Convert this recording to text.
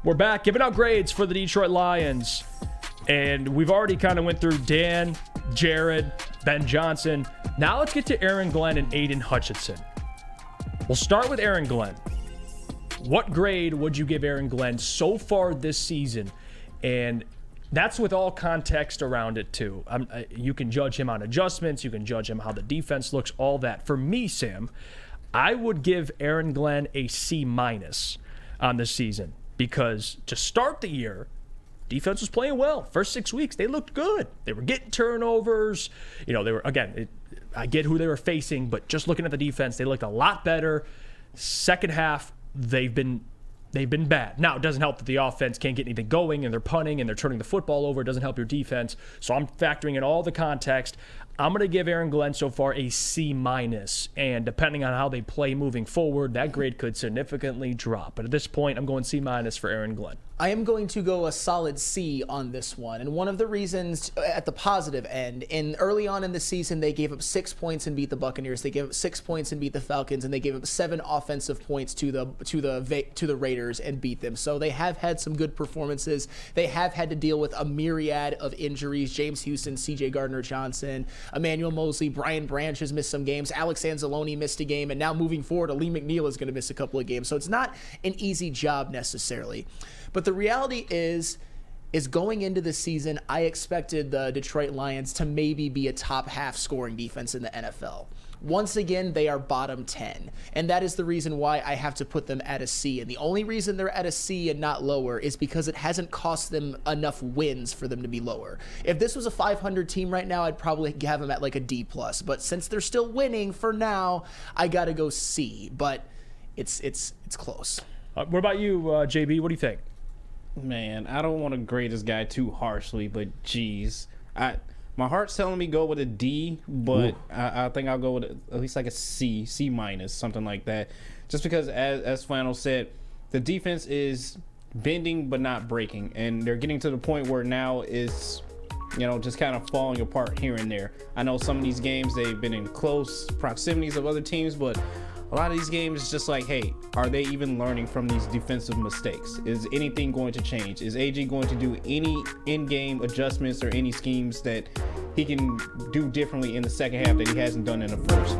We're back giving out grades for the Detroit Lions. And we've already kind of went through Dan, Jared, Ben Johnson. Now let's get to Aaron Glenn and Aiden Hutchinson. We'll start with Aaron Glenn. What grade would you give Aaron Glenn so far this season? And that's with all context around it too. You can judge him on adjustments. You can judge him how the defense looks, all that. For me, Sam, I would give Aaron Glenn a C- on this season because to start the year, defense was playing well. First 6 weeks, they looked good. They were getting turnovers. They were, again, I get who they were facing, but just looking at the defense, they looked a lot better. Second half, they've been bad. Now, it doesn't help that the offense can't get anything going and they're punting and they're turning the football over. It doesn't help your defense. So I'm factoring in all the context. I'm going to give Aaron Glenn so far a C-. And depending on how they play moving forward, that grade could significantly drop. But at this point, I'm going C- for Aaron Glenn. I am going to go a solid C on this one. And one of the reasons at the positive end, early on in the season, they gave up 6 points and beat the Buccaneers. They gave up 6 points and beat the Falcons, and they gave up 7 offensive points to the Raiders and beat them. So they have had some good performances. They have had to deal with a myriad of injuries. James Houston, C.J. Gardner-Johnson, Emmanuel Mosley, Brian Branch has missed some games. Alex Anzalone missed a game, and now moving forward, Lee McNeil is going to miss a couple of games. So it's not an easy job necessarily. But the reality is going into the season, I expected the Detroit Lions to maybe be a top half scoring defense in the NFL. Once again, they are bottom 10. And that is the reason why I have to put them at a C. And the only reason they're at a C and not lower is because it hasn't cost them enough wins for them to be lower. If this was a 500 team right now, I'd probably have them at like a D+. But since they're still winning for now, I got to go C. But it's close. What about you, JB? What do you think? Man, I don't want to grade this guy too harshly, but geez, my heart's telling me go with a D, but I think I'll go with at least like a C-, something like that. Just because, as Flannel said, the defense is bending but not breaking, and they're getting to the point where now it's just kind of falling apart here and there. I know some of these games they've been in close proximities of other teams, but a lot of these games, it's just like, hey, are they even learning from these defensive mistakes? Is anything going to change? Is AG going to do any in-game adjustments or any schemes that he can do differently in the second half that he hasn't done in the first?